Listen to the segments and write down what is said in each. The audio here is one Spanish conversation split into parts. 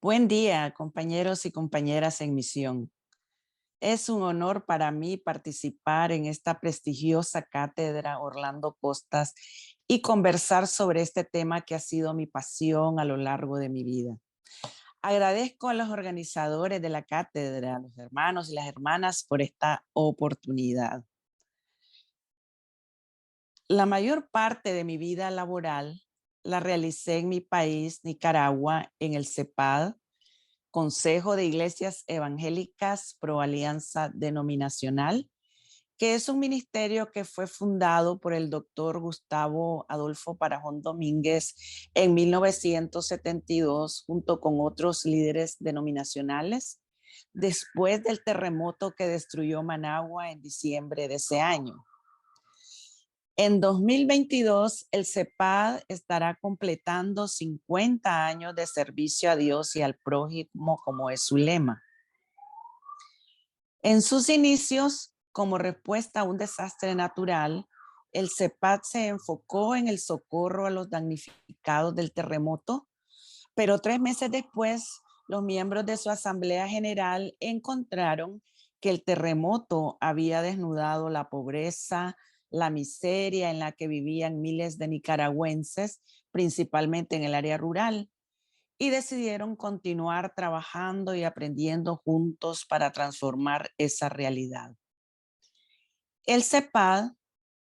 Buen día, compañeros y compañeras en misión. Es un honor para mí participar en esta prestigiosa cátedra Orlando Costas y conversar sobre este tema que ha sido mi pasión a lo largo de mi vida. Agradezco a los organizadores de la cátedra, a los hermanos y las hermanas por esta oportunidad. La mayor parte de mi vida laboral la realicé en mi país, Nicaragua, en el CEPAD, Consejo de Iglesias Evangélicas Pro Alianza Denominacional, que es un ministerio que fue fundado por el doctor Gustavo Adolfo Parajón Domínguez en 1972, junto con otros líderes denominacionales, después del terremoto que destruyó Managua en diciembre de ese año. En 2022, el CEPAD estará completando 50 años de servicio a Dios y al prójimo, como es su lema. En sus inicios, como respuesta a un desastre natural, el CEPAD se enfocó en el socorro a los damnificados del terremoto, pero 3 meses después, los miembros de su Asamblea General encontraron que el terremoto había desnudado la pobreza, la miseria en la que vivían miles de nicaragüenses, principalmente en el área rural, y decidieron continuar trabajando y aprendiendo juntos para transformar esa realidad. El CEPAD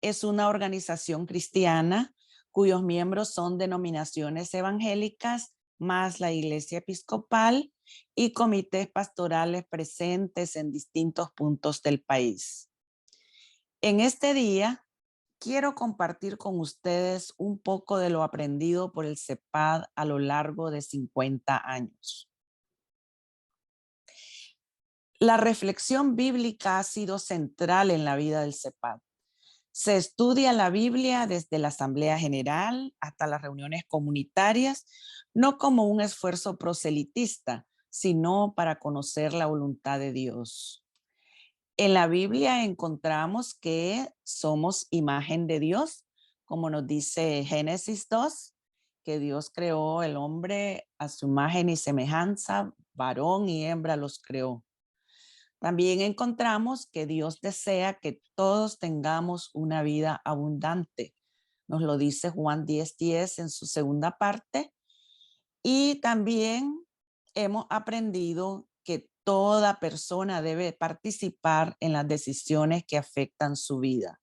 es una organización cristiana cuyos miembros son denominaciones evangélicas más la Iglesia Episcopal y comités pastorales presentes en distintos puntos del país. En este día, quiero compartir con ustedes un poco de lo aprendido por el CEPAD a lo largo de 50 años. La reflexión bíblica ha sido central en la vida del CEPAD. Se estudia la Biblia desde la Asamblea General hasta las reuniones comunitarias, no como un esfuerzo proselitista, sino para conocer la voluntad de Dios. En la Biblia encontramos que somos imagen de Dios, como nos dice Génesis 2, que Dios creó el hombre a su imagen y semejanza, varón y hembra los creó. También encontramos que Dios desea que todos tengamos una vida abundante. Nos lo dice Juan 10:10 en su segunda parte. Y también hemos aprendido que toda persona debe participar en las decisiones que afectan su vida.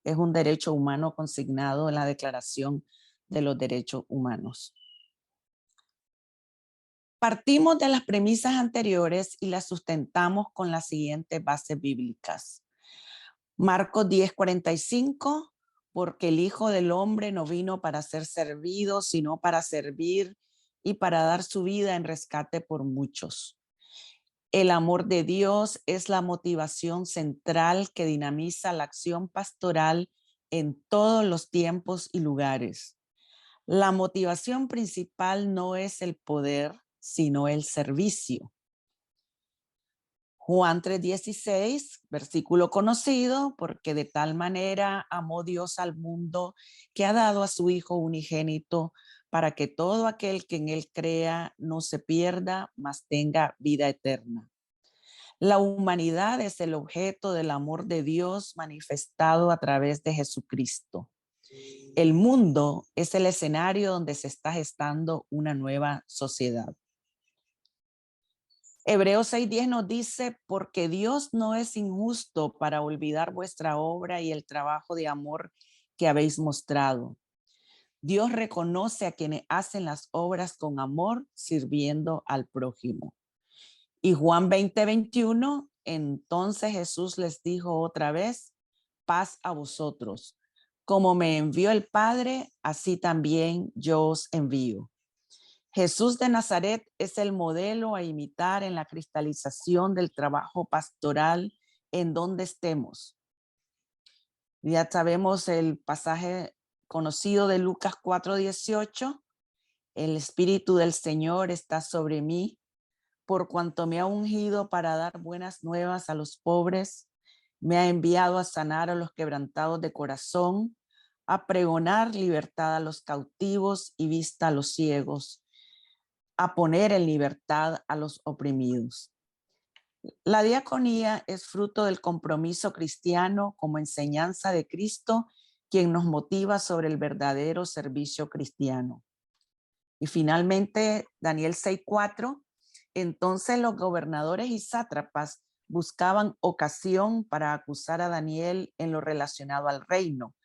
Es un derecho humano consignado en la Declaración de los Derechos Humanos. Partimos de las premisas anteriores y las sustentamos con las siguientes bases bíblicas. Marcos 10:45, porque el Hijo del Hombre no vino para ser servido, sino para servir y para dar su vida en rescate por muchos. El amor de Dios es la motivación central que dinamiza la acción pastoral en todos los tiempos y lugares. La motivación principal no es el poder, sino el servicio. Juan 3:16, versículo conocido, porque de tal manera amó Dios al mundo que ha dado a su Hijo unigénito para que todo aquel que en él crea no se pierda, mas tenga vida eterna. La humanidad es el objeto del amor de Dios manifestado a través de Jesucristo. El mundo es el escenario donde se está gestando una nueva sociedad. Hebreos 6:10 nos dice, porque Dios no es injusto para olvidar vuestra obra y el trabajo de amor que habéis mostrado. Dios reconoce a quienes hacen las obras con amor, sirviendo al prójimo. Y Juan 20:21, entonces Jesús les dijo otra vez, paz a vosotros. Como me envió el Padre, así también yo os envío. Jesús de Nazaret es el modelo a imitar en la cristalización del trabajo pastoral en donde estemos. Ya sabemos el pasaje conocido de Lucas 4:18, el Espíritu del Señor está sobre mí, por cuanto me ha ungido para dar buenas nuevas a los pobres, me ha enviado a sanar a los quebrantados de corazón, a pregonar libertad a los cautivos y vista a los ciegos, a poner en libertad a los oprimidos. La diaconía es fruto del compromiso cristiano como enseñanza de Cristo, quien nos motiva sobre el verdadero servicio cristiano. Y finalmente, Daniel 6:4, entonces los gobernadores y sátrapas buscaban ocasión para acusar a Daniel en lo relacionado al reino,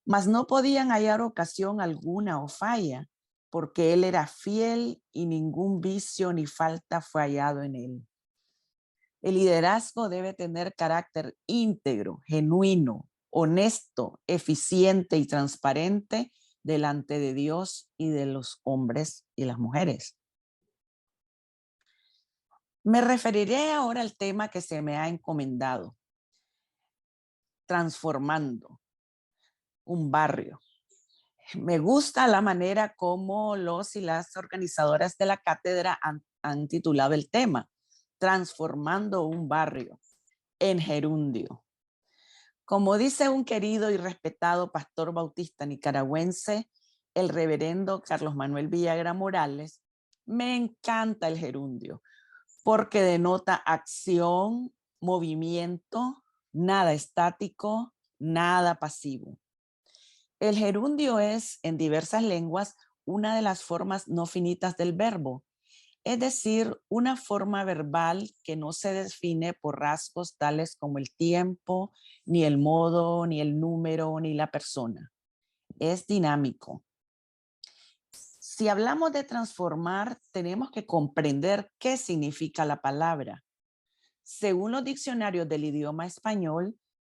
mas no podían hallar ocasión alguna o falla, porque él era fiel y ningún vicio ni falta fue hallado en él. El liderazgo debe tener carácter íntegro, genuino, honesto, eficiente y transparente delante de Dios y de los hombres y las mujeres. Me referiré ahora al tema que se me ha encomendado, transformando un barrio. Me gusta la manera como los y las organizadoras de la cátedra han titulado el tema, transformando un barrio en gerundio. Como dice un querido y respetado pastor bautista nicaragüense, el reverendo Carlos Manuel Villagra Morales, me encanta el gerundio porque denota acción, movimiento, nada estático, nada pasivo. El gerundio es, en diversas lenguas, una de las formas no finitas del verbo, es decir, una forma verbal que no se define por rasgos tales como el tiempo, ni el modo, ni el número, ni la persona. Es dinámico. Si hablamos de transformar, tenemos que comprender qué significa la palabra. Según los diccionarios del idioma español,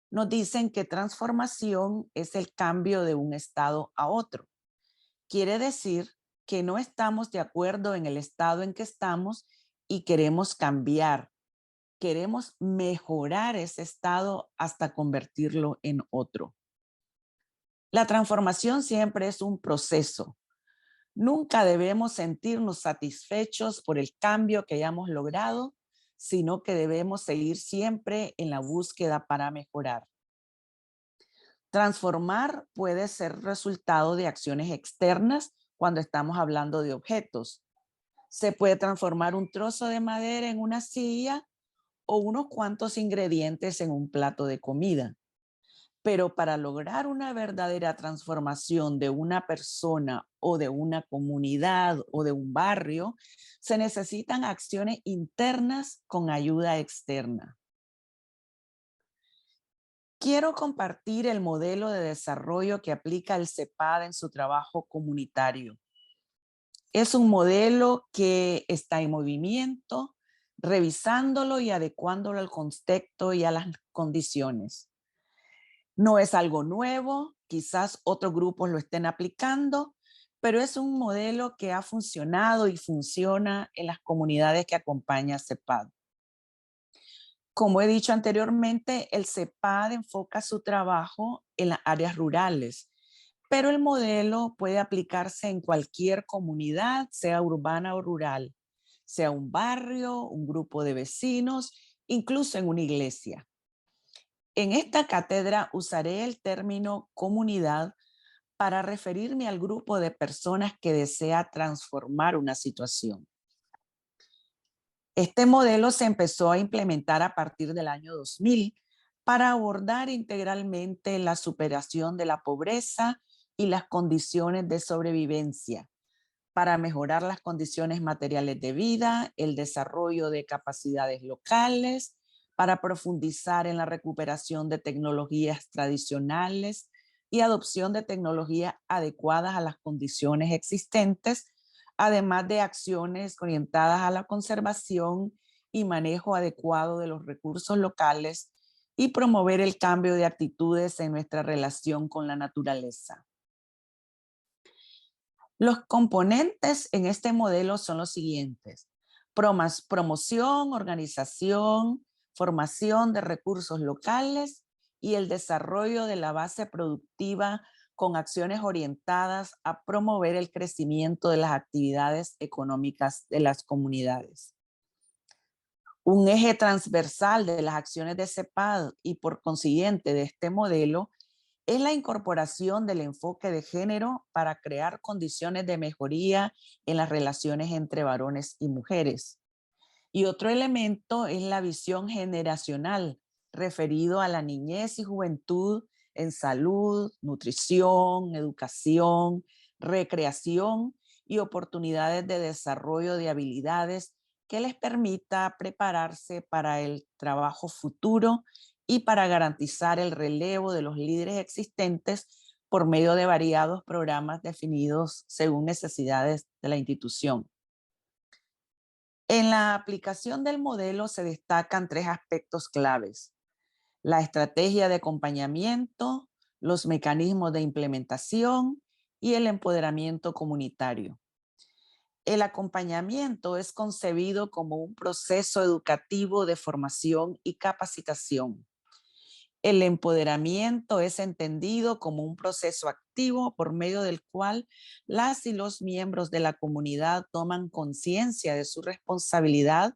nos dicen que transformación es el cambio de un estado a otro. Quiere decir que no estamos de acuerdo en el estado en que estamos y queremos cambiar, queremos mejorar ese estado hasta convertirlo en otro. La transformación siempre es un proceso. Nunca debemos sentirnos satisfechos por el cambio que hayamos logrado, sino que debemos seguir siempre en la búsqueda para mejorar. Transformar puede ser resultado de acciones externas cuando estamos hablando de objetos. Se puede transformar un trozo de madera en una silla o unos cuantos ingredientes en un plato de comida. Pero para lograr una verdadera transformación de una persona o de una comunidad o de un barrio, se necesitan acciones internas con ayuda externa. Quiero compartir el modelo de desarrollo que aplica el CEPAD en su trabajo comunitario. Es un modelo que está en movimiento, revisándolo y adecuándolo al contexto y a las condiciones. No es algo nuevo, quizás otros grupos lo estén aplicando, pero es un modelo que ha funcionado y funciona en las comunidades que acompaña a CEPAD. Como he dicho anteriormente, el CEPAD enfoca su trabajo en las áreas rurales, pero el modelo puede aplicarse en cualquier comunidad, sea urbana o rural, sea un barrio, un grupo de vecinos, incluso en una iglesia. En esta cátedra usaré el término comunidad para referirme al grupo de personas que desea transformar una situación. Este modelo se empezó a implementar a partir del año 2000 para abordar integralmente la superación de la pobreza y las condiciones de sobrevivencia, para mejorar las condiciones materiales de vida, el desarrollo de capacidades locales, para profundizar en la recuperación de tecnologías tradicionales y adopción de tecnologías adecuadas a las condiciones existentes, además de acciones orientadas a la conservación y manejo adecuado de los recursos locales y promover el cambio de actitudes en nuestra relación con la naturaleza. Los componentes en este modelo son los siguientes: promoción, organización, formación de recursos locales y el desarrollo de la base productiva con acciones orientadas a promover el crecimiento de las actividades económicas de las comunidades. Un eje transversal de las acciones de CEPAD y por consiguiente de este modelo es la incorporación del enfoque de género para crear condiciones de mejoría en las relaciones entre varones y mujeres. Y otro elemento es la visión generacional, referido a la niñez y juventud en salud, nutrición, educación, recreación y oportunidades de desarrollo de habilidades que les permita prepararse para el trabajo futuro y para garantizar el relevo de los líderes existentes por medio de variados programas definidos según necesidades de la institución. En la aplicación del modelo se destacan tres aspectos claves: la estrategia de acompañamiento, los mecanismos de implementación y el empoderamiento comunitario. El acompañamiento es concebido como un proceso educativo de formación y capacitación. El empoderamiento es entendido como un proceso activo por medio del cual las y los miembros de la comunidad toman conciencia de su responsabilidad,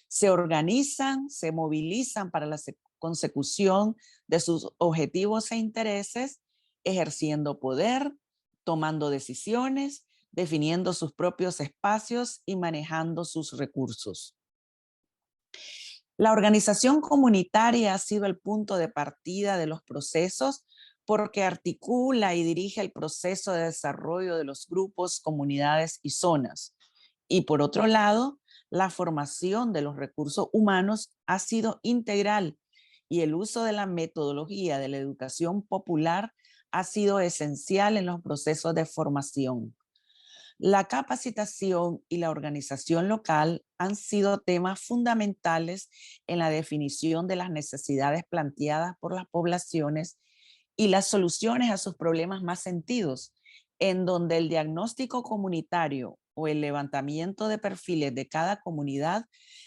se organizan, se movilizan para la consecución de sus objetivos e intereses, ejerciendo poder, tomando decisiones, definiendo sus propios espacios y manejando sus recursos. La organización comunitaria ha sido el punto de partida de los procesos porque articula y dirige el proceso de desarrollo de los grupos, comunidades y zonas. Y por otro lado, la formación de los recursos humanos ha sido integral y el uso de la metodología de la educación popular ha sido esencial en los procesos de formación. La capacitación y la organización local han sido temas fundamentales en la definición de las necesidades planteadas por las poblaciones y las soluciones a sus problemas más sentidos, en donde el diagnóstico comunitario o el levantamiento de perfiles de cada comunidad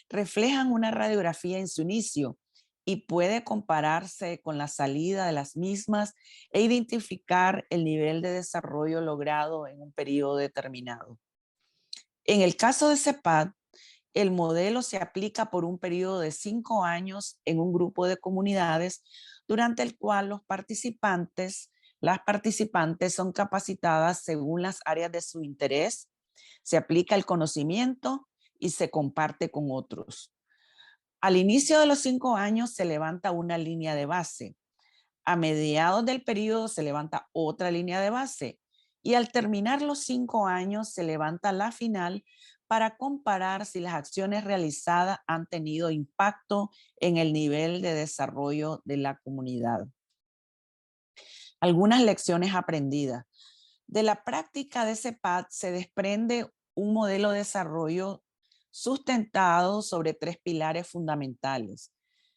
reflejan una radiografía en su inicio y puede compararse con la salida de las mismas e identificar el nivel de desarrollo logrado en un periodo determinado. En el caso de CEPAD, el modelo se aplica por un periodo de 5 años en un grupo de comunidades durante el cual las participantes son capacitadas según las áreas de su interés, se aplica el conocimiento y se comparte con otros. Al inicio de los 5 años se levanta una línea de base. A mediados del periodo se levanta otra línea de base y al terminar los 5 años se levanta la final para comparar si las acciones realizadas han tenido impacto en el nivel de desarrollo de la comunidad. Algunas lecciones aprendidas. De la práctica de CEPAD se desprende un modelo de desarrollo sustentado sobre tres pilares fundamentales: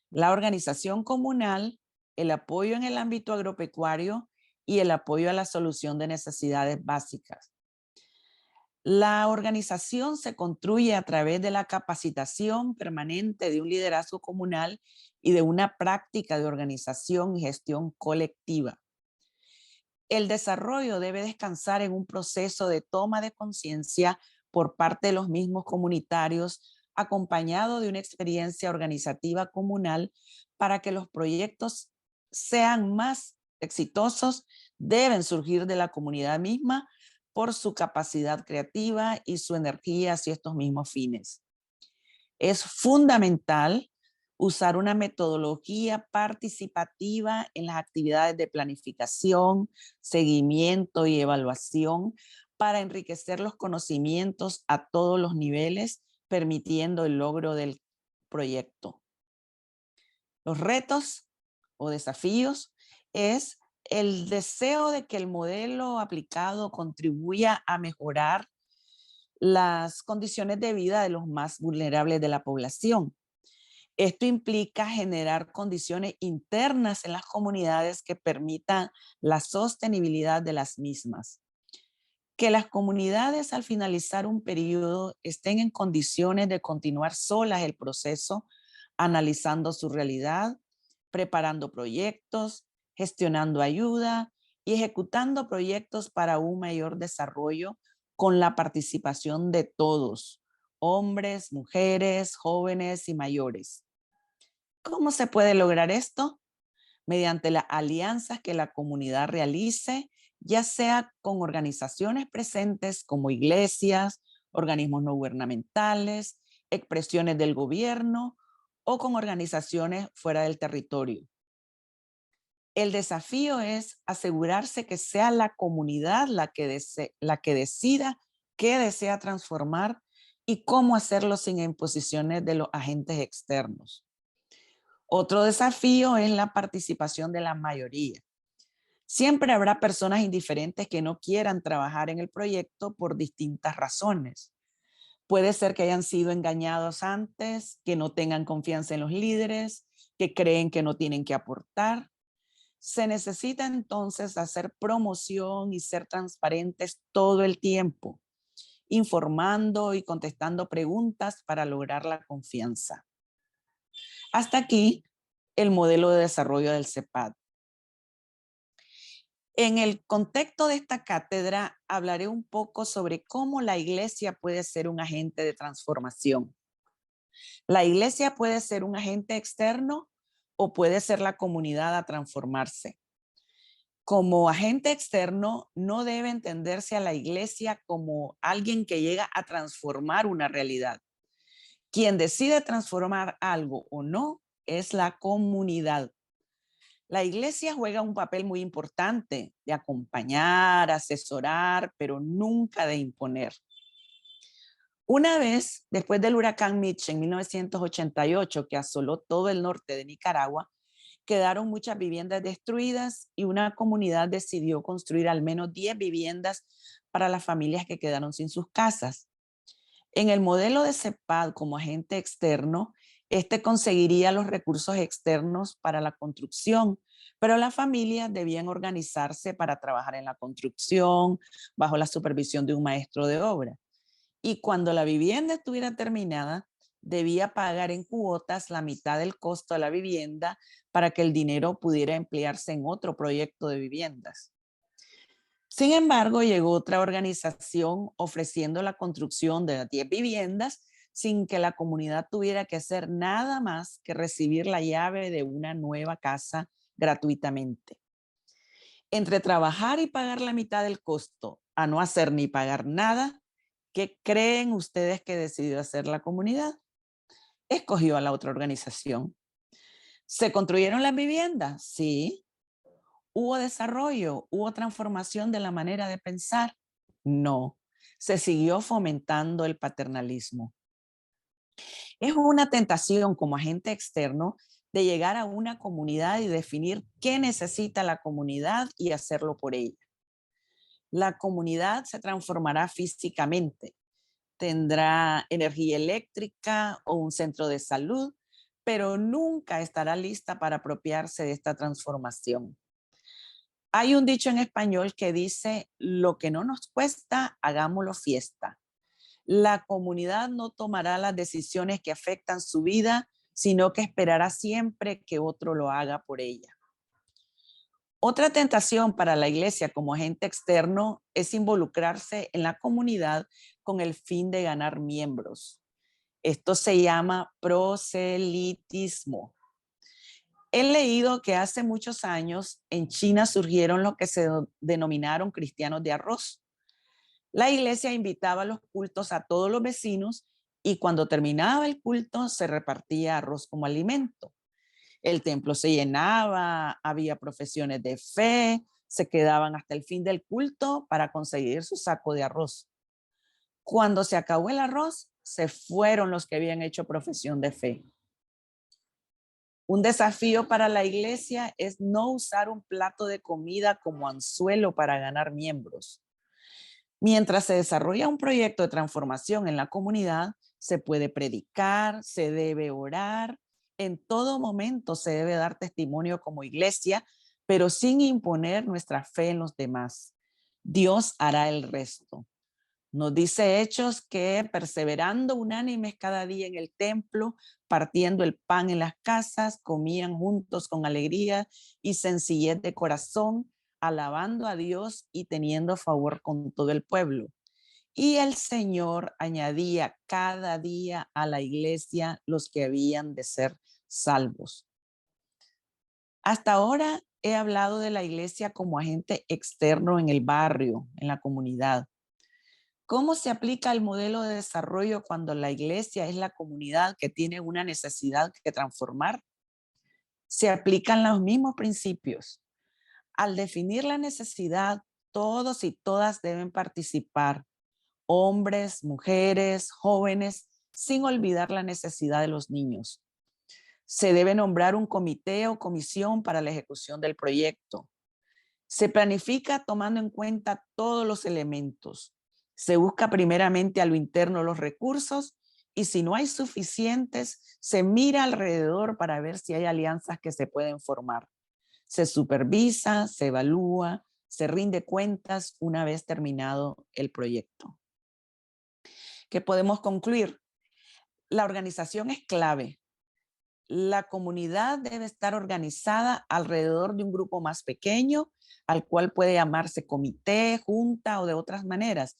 la organización comunal, el apoyo en el ámbito agropecuario y el apoyo a la solución de necesidades básicas. La organización se construye a través de la capacitación permanente de un liderazgo comunal y de una práctica de organización y gestión colectiva. El desarrollo debe descansar en un proceso de toma de conciencia por parte de los mismos comunitarios, acompañado de una experiencia organizativa comunal. Para que los proyectos sean más exitosos, deben surgir de la comunidad misma por su capacidad creativa y su energía hacia estos mismos fines. Es fundamental usar una metodología participativa en las actividades de planificación, seguimiento y evaluación para enriquecer los conocimientos a todos los niveles, permitiendo el logro del proyecto. Los retos o desafíos es el deseo de que el modelo aplicado contribuya a mejorar las condiciones de vida de los más vulnerables de la población. Esto implica generar condiciones internas en las comunidades que permitan la sostenibilidad de las mismas. Que las comunidades al finalizar un periodo estén en condiciones de continuar solas el proceso, analizando su realidad, preparando proyectos, gestionando ayuda y ejecutando proyectos para un mayor desarrollo con la participación de todos: hombres, mujeres, jóvenes y mayores. ¿Cómo se puede lograr esto? mediante las alianzas que la comunidad realice, ya sea con organizaciones presentes como iglesias, organismos no gubernamentales, expresiones del gobierno o con organizaciones fuera del territorio. El desafío es asegurarse que sea la comunidad la que decida qué desea transformar y cómo hacerlo sin imposiciones de los agentes externos. Otro desafío es la participación de la mayoría. Siempre habrá personas indiferentes que no quieran trabajar en el proyecto por distintas razones. Puede ser que hayan sido engañados antes, que no tengan confianza en los líderes, que creen que no tienen que aportar. Se necesita entonces hacer promoción y ser transparentes todo el tiempo, informando y contestando preguntas para lograr la confianza. Hasta aquí el modelo de desarrollo del CEPAD. En el contexto de esta cátedra hablaré un poco sobre cómo la iglesia puede ser un agente de transformación. La iglesia puede ser un agente externo o puede ser la comunidad a transformarse. Como agente externo, no debe entenderse a la iglesia como alguien que llega a transformar una realidad. Quien decide transformar algo o no es la comunidad. La iglesia juega un papel muy importante de acompañar, asesorar, pero nunca de imponer. Una vez, después del huracán Mitch en 1988, que asoló todo el norte de Nicaragua, quedaron muchas viviendas destruidas y una comunidad decidió construir al menos 10 viviendas para las familias que quedaron sin sus casas. En el modelo de CEPAD como agente externo, este conseguiría los recursos externos para la construcción, pero las familias debían organizarse para trabajar en la construcción bajo la supervisión de un maestro de obra. Y cuando la vivienda estuviera terminada, debía pagar en cuotas la mitad del costo de la vivienda para que el dinero pudiera emplearse en otro proyecto de viviendas. Sin embargo, llegó otra organización ofreciendo la construcción de 10 viviendas sin que la comunidad tuviera que hacer nada más que recibir la llave de una nueva casa gratuitamente. Entre trabajar y pagar la mitad del costo a no hacer ni pagar nada, ¿qué creen ustedes que decidió hacer la comunidad? Escogió a la otra organización. ¿Se construyeron las viviendas? Sí. ¿Hubo desarrollo? ¿Hubo transformación de la manera de pensar? No. Se siguió fomentando el paternalismo. Es una tentación como agente externo de llegar a una comunidad y definir qué necesita la comunidad y hacerlo por ella. La comunidad se transformará físicamente, tendrá energía eléctrica o un centro de salud, pero nunca estará lista para apropiarse de esta transformación. Hay un dicho en español que dice, lo que no nos cuesta, hagámoslo fiesta. La comunidad no tomará las decisiones que afectan su vida, sino que esperará siempre que otro lo haga por ella. Otra tentación para la iglesia como agente externo es involucrarse en la comunidad con el fin de ganar miembros. Esto se llama proselitismo. He leído que hace muchos años en China surgieron lo que se denominaron cristianos de arroz. La iglesia invitaba a los cultos a todos los vecinos y cuando terminaba el culto se repartía arroz como alimento. El templo se llenaba, había profesiones de fe, se quedaban hasta el fin del culto para conseguir su saco de arroz. Cuando se acabó el arroz, se fueron los que habían hecho profesión de fe. Un desafío para la iglesia es no usar un plato de comida como anzuelo para ganar miembros. Mientras se desarrolla un proyecto de transformación en la comunidad, se puede predicar, se debe orar, en todo momento se debe dar testimonio como iglesia, pero sin imponer nuestra fe en los demás. Dios hará el resto. Nos dice Hechos que perseverando unánimes cada día en el templo, partiendo el pan en las casas, comían juntos con alegría y sencillez de corazón, alabando a Dios y teniendo favor con todo el pueblo. Y el Señor añadía cada día a la iglesia los que habían de ser salvos. Hasta ahora he hablado de la iglesia como agente externo en el barrio, en la comunidad. ¿Cómo se aplica el modelo de desarrollo cuando la iglesia es la comunidad que tiene una necesidad que transformar? Se aplican los mismos principios. Al definir la necesidad, todos y todas deben participar, hombres, mujeres, jóvenes, sin olvidar la necesidad de los niños. Se debe nombrar un comité o comisión para la ejecución del proyecto. Se planifica tomando en cuenta todos los elementos. Se busca primeramente a lo interno los recursos y si no hay suficientes, se mira alrededor para ver si hay alianzas que se pueden formar. Se supervisa, se evalúa, se rinde cuentas una vez terminado el proyecto. ¿Qué podemos concluir? La organización es clave. La comunidad debe estar organizada alrededor de un grupo más pequeño, al cual puede llamarse comité, junta o de otras maneras,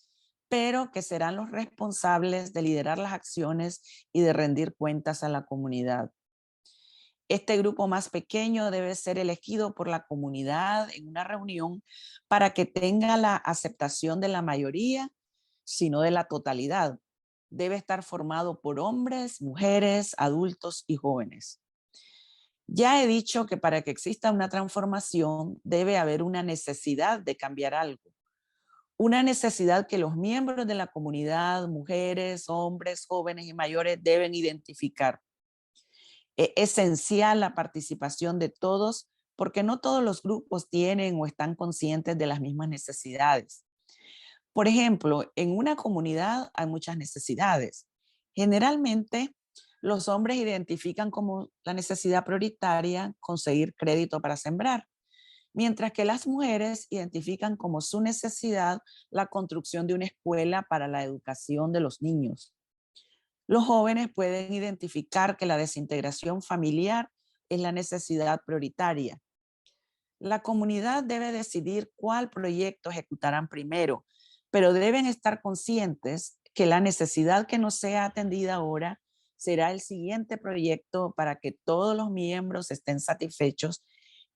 pero que serán los responsables de liderar las acciones y de rendir cuentas a la comunidad. Este grupo más pequeño debe ser elegido por la comunidad en una reunión para que tenga la aceptación de la mayoría, sino de la totalidad. Debe estar formado por hombres, mujeres, adultos y jóvenes. Ya he dicho que para que exista una transformación debe haber una necesidad de cambiar algo. Una necesidad que los miembros de la comunidad, mujeres, hombres, jóvenes y mayores deben identificar. Es esencial la participación de todos porque no todos los grupos tienen o están conscientes de las mismas necesidades. Por ejemplo, en una comunidad hay muchas necesidades. Generalmente, los hombres identifican como la necesidad prioritaria conseguir crédito para sembrar, mientras que las mujeres identifican como su necesidad la construcción de una escuela para la educación de los niños. Los jóvenes pueden identificar que la desintegración familiar es la necesidad prioritaria. La comunidad debe decidir cuál proyecto ejecutarán primero, pero deben estar conscientes que la necesidad que no sea atendida ahora será el siguiente proyecto para que todos los miembros estén satisfechos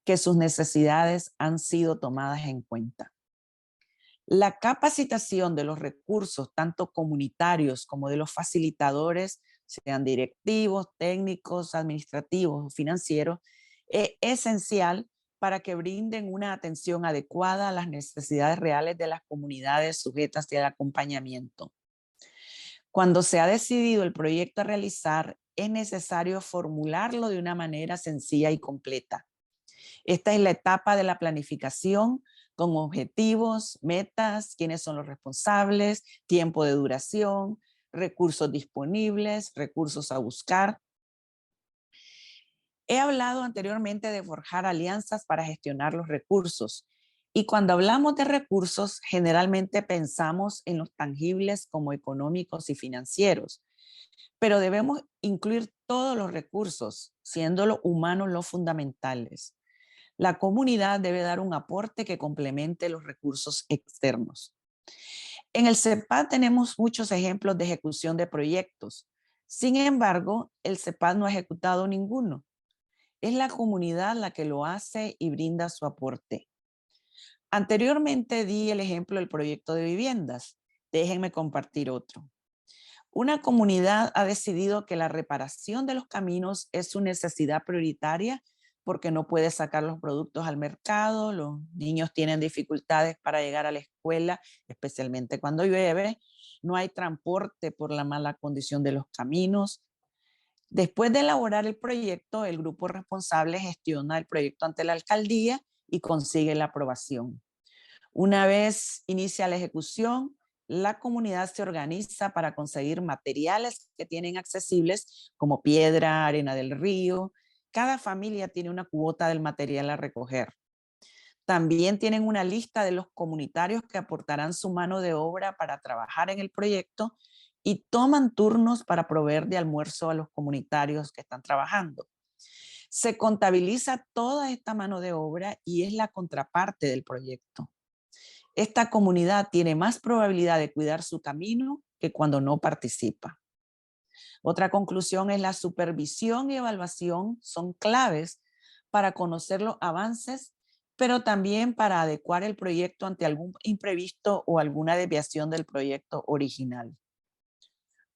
que sus necesidades han sido tomadas en cuenta. La capacitación de los recursos, tanto comunitarios como de los facilitadores, sean directivos, técnicos, administrativos o financieros, es esencial para que brinden una atención adecuada a las necesidades reales de las comunidades sujetas al acompañamiento. Cuando se ha decidido el proyecto a realizar, es necesario formularlo de una manera sencilla y completa. Esta es la etapa de la planificación con objetivos, metas, quiénes son los responsables, tiempo de duración, recursos disponibles, recursos a buscar. He hablado anteriormente de forjar alianzas para gestionar los recursos. Y cuando hablamos de recursos, generalmente pensamos en los tangibles como económicos y financieros, pero debemos incluir todos los recursos, siendo los humanos los fundamentales. La comunidad debe dar un aporte que complemente los recursos externos. En el CEPAD tenemos muchos ejemplos de ejecución de proyectos. Sin embargo, el CEPAD no ha ejecutado ninguno. Es la comunidad la que lo hace y brinda su aporte. Anteriormente di el ejemplo del proyecto de viviendas. Déjenme compartir otro. Una comunidad ha decidido que la reparación de los caminos es su necesidad prioritaria porque no puede sacar los productos al mercado, los niños tienen dificultades para llegar a la escuela, especialmente cuando llueve, no hay transporte por la mala condición de los caminos. Después de elaborar el proyecto, el grupo responsable gestiona el proyecto ante la alcaldía y consigue la aprobación. Una vez inicia la ejecución, la comunidad se organiza para conseguir materiales que tienen accesibles como piedra, arena del río. Cada familia tiene una cuota del material a recoger. También tienen una lista de los comunitarios que aportarán su mano de obra para trabajar en el proyecto y toman turnos para proveer de almuerzo a los comunitarios que están trabajando. Se contabiliza toda esta mano de obra y es la contraparte del proyecto. Esta comunidad tiene más probabilidad de cuidar su camino que cuando no participa. Otra conclusión es la supervisión y evaluación son claves para conocer los avances, pero también para adecuar el proyecto ante algún imprevisto o alguna desviación del proyecto original.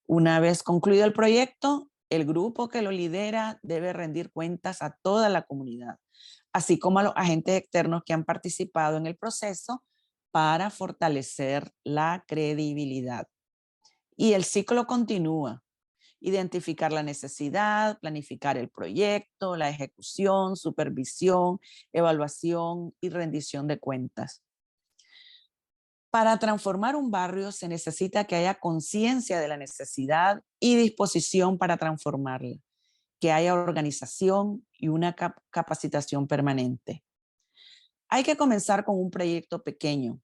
Una vez concluido el proyecto, el grupo que lo lidera debe rendir cuentas a toda la comunidad, así como a los agentes externos que han participado en el proceso para fortalecer la credibilidad. Y el ciclo continúa. Identificar la necesidad, planificar el proyecto, la ejecución, supervisión, evaluación y rendición de cuentas. Para transformar un barrio se necesita que haya conciencia de la necesidad y disposición para transformarla, que haya organización y una capacitación permanente. Hay que comenzar con un proyecto pequeño.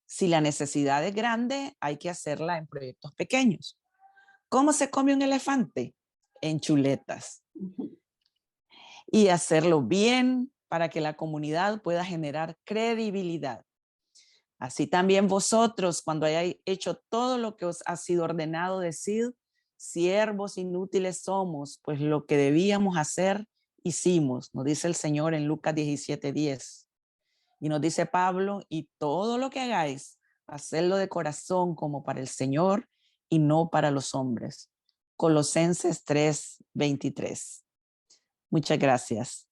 Si la necesidad es grande, hay que hacerla en proyectos pequeños. ¿Cómo se come un elefante? En chuletas. Y hacerlo bien para que la comunidad pueda generar credibilidad. Así también vosotros, cuando hayáis hecho todo lo que os ha sido ordenado, decid, siervos inútiles somos, pues lo que debíamos hacer, hicimos, nos dice el Señor en Lucas 17:10. Y nos dice Pablo, y todo lo que hagáis, hacedlo de corazón como para el Señor y no para los hombres. Colosenses 3:23. Muchas gracias.